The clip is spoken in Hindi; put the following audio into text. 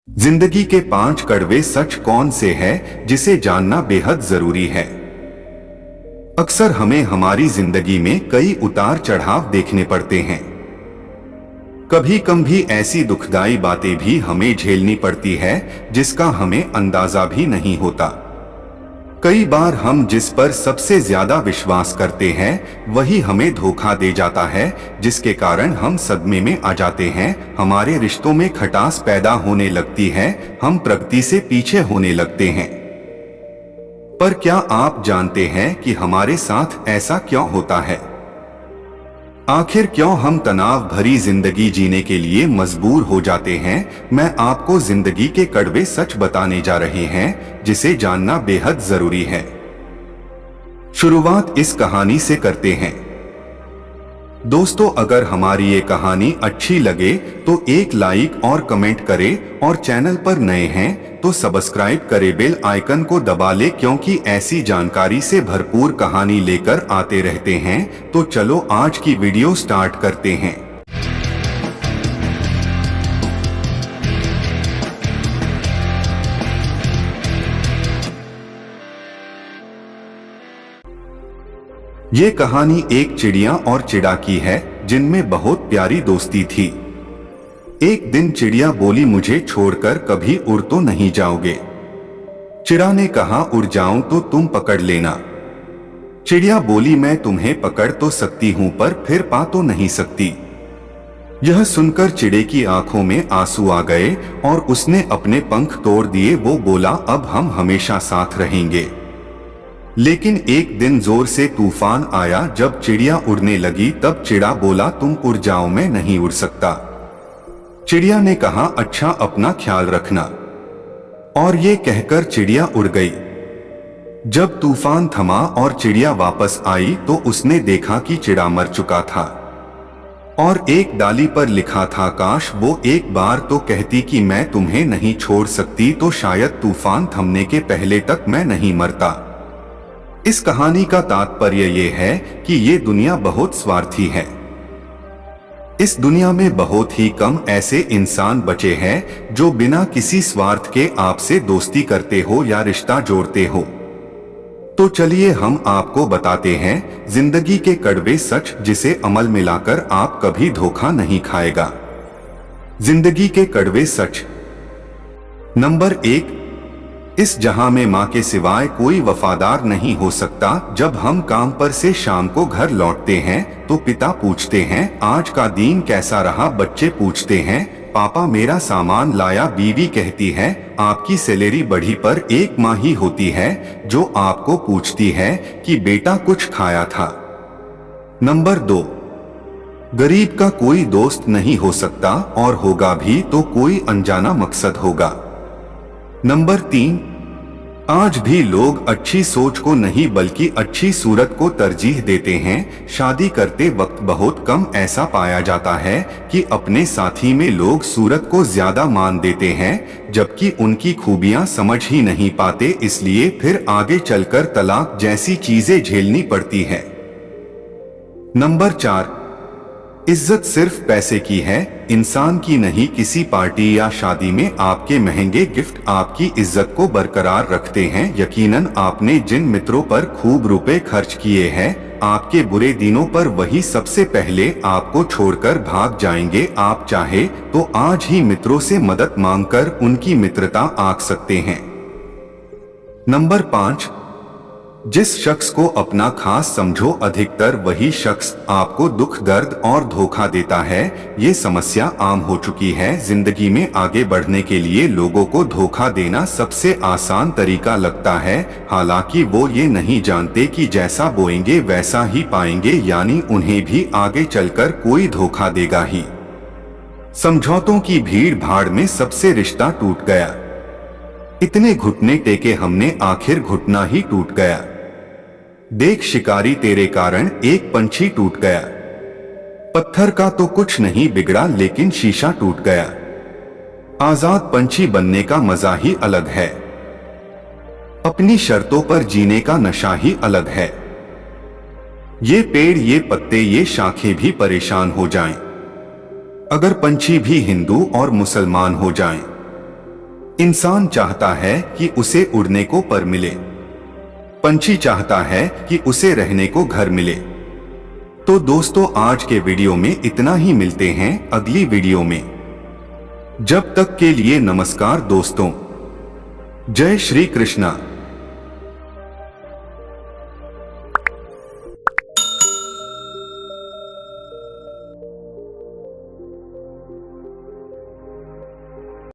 जिंदगी के 5 कड़वे सच कौन से हैं जिसे जानना बेहद जरूरी है। अक्सर हमें हमारी जिंदगी में कई उतार चढ़ाव देखने पड़ते हैं। कभी कभी ऐसी दुखदाई बातें भी हमें झेलनी पड़ती है जिसका हमें अंदाजा भी नहीं होता। कई बार हम जिस पर सबसे ज्यादा विश्वास करते हैं वही हमें धोखा दे जाता है, जिसके कारण हम सदमे में आ जाते हैं। हमारे रिश्तों में खटास पैदा होने लगती है, हम प्रगति से पीछे होने लगते हैं। पर क्या आप जानते हैं कि हमारे साथ ऐसा क्यों होता है? आखिर क्यों हम तनाव भरी जिंदगी जीने के लिए मजबूर हो जाते हैं? मैं आपको जिंदगी के कड़वे सच बताने जा रहे हैं जिसे जानना बेहद जरूरी है। शुरुआत इस कहानी से करते हैं। दोस्तों, अगर हमारी ये कहानी अच्छी लगे तो एक लाइक और कमेंट करें, और चैनल पर नए हैं तो सब्सक्राइब करें, बेल आइकन को दबा लें, क्योंकि ऐसी जानकारी से भरपूर कहानी लेकर आते रहते हैं। तो चलो आज की वीडियो स्टार्ट करते हैं। ये कहानी एक चिड़िया और चिड़ा की है जिनमें बहुत प्यारी दोस्ती थी। एक दिन चिड़िया बोली, मुझे छोड़कर कभी उड़ तो नहीं जाओगे? चिड़ा ने कहा, उड़ जाऊं तो तुम पकड़ लेना। चिड़िया बोली, मैं तुम्हें पकड़ तो सकती हूं पर फिर पा तो नहीं सकती। यह सुनकर चिड़े की आंखों में आंसू आ गए और उसने अपने पंख तोड़ दिए। वो बोला, अब हम हमेशा साथ रहेंगे। लेकिन एक दिन जोर से तूफान आया। जब चिड़िया उड़ने लगी तब चिड़ा बोला, तुम उड़ जाओ, मैं नहीं उड़ सकता। चिड़िया ने कहा, अच्छा, अपना ख्याल रखना। और ये कहकर चिड़िया उड़ गई। जब तूफान थमा और चिड़िया वापस आई तो उसने देखा कि चिड़ा मर चुका था और एक डाली पर लिखा था, काश वो एक बार तो कहती कि मैं तुम्हें नहीं छोड़ सकती, तो शायद तूफान थमने के पहले तक मैं नहीं मरता। इस कहानी का तात्पर्य ये है कि ये दुनिया बहुत स्वार्थी है। इस दुनिया में बहुत ही कम ऐसे इंसान बचे हैं जो बिना किसी स्वार्थ के आपसे दोस्ती करते हो या रिश्ता जोड़ते हो। तो चलिए हम आपको बताते हैं जिंदगी के कड़वे सच जिसे अमल में लाकर आप कभी धोखा नहीं खाएगा। जिंदगी के कड़वे सच। नंबर 1, इस जहां में माँ के सिवाय कोई वफादार नहीं हो सकता। जब हम काम पर से शाम को घर लौटते हैं तो पिता पूछते हैं, आज का दिन कैसा रहा? बच्चे पूछते हैं, पापा मेरा सामान लाया? बीवी कहती है, आपकी सैलरी बढ़ी? पर एक माँ ही होती है जो आपको पूछती है कि बेटा कुछ खाया था? नंबर 2, गरीब का कोई दोस्त नहीं हो सकता, और होगा भी तो कोई अनजाना मकसद होगा। नंबर 3, आज भी लोग अच्छी सोच को नहीं बल्कि अच्छी सूरत को तरजीह देते हैं। शादी करते वक्त बहुत कम ऐसा पाया जाता है कि अपने साथी में लोग सूरत को ज्यादा मान देते हैं जबकि उनकी खूबियां समझ ही नहीं पाते, इसलिए फिर आगे चलकर तलाक जैसी चीजें झेलनी पड़ती है। नंबर 4, इज्जत सिर्फ पैसे की है, इंसान की नहीं। किसी पार्टी या शादी में आपके महंगे गिफ्ट आपकी इज्जत को बरकरार रखते हैं। यकीनन आपने जिन मित्रों पर खूब रुपए खर्च किए हैं, आपके बुरे दिनों पर वही सबसे पहले आपको छोड़कर भाग जाएंगे। आप चाहे तो आज ही मित्रों से मदद मांगकर उनकी मित्रता आंक सकते हैं। नंबर 5, जिस शख्स को अपना खास समझो अधिकतर वही शख्स आपको दुख, दर्द और धोखा देता है। ये समस्या आम हो चुकी है। जिंदगी में आगे बढ़ने के लिए लोगों को धोखा देना सबसे आसान तरीका लगता है, हालांकि वो ये नहीं जानते कि जैसा बोएंगे वैसा ही पाएंगे, यानी उन्हें भी आगे चलकर कोई धोखा देगा ही। समझौतों की भीड़ भाड़ में सबसे रिश्ता टूट गया। इतने घुटने टेके हमने, आखिर घुटना ही टूट गया। देख शिकारी, तेरे कारण एक पंछी टूट गया। पत्थर का तो कुछ नहीं बिगड़ा लेकिन शीशा टूट गया। आजाद पंछी बनने का मजा ही अलग है, अपनी शर्तों पर जीने का नशा ही अलग है। ये पेड़, ये पत्ते, ये शाखें भी परेशान हो जाएं, अगर पंछी भी हिंदू और मुसलमान हो जाएं। इंसान चाहता है कि उसे उड़ने को पर मिले, पंछी चाहता है कि उसे रहने को घर मिले। तो दोस्तों आज के वीडियो में इतना ही, मिलते हैं अगली वीडियो में। जब तक के लिए नमस्कार दोस्तों, जय श्री कृष्णा।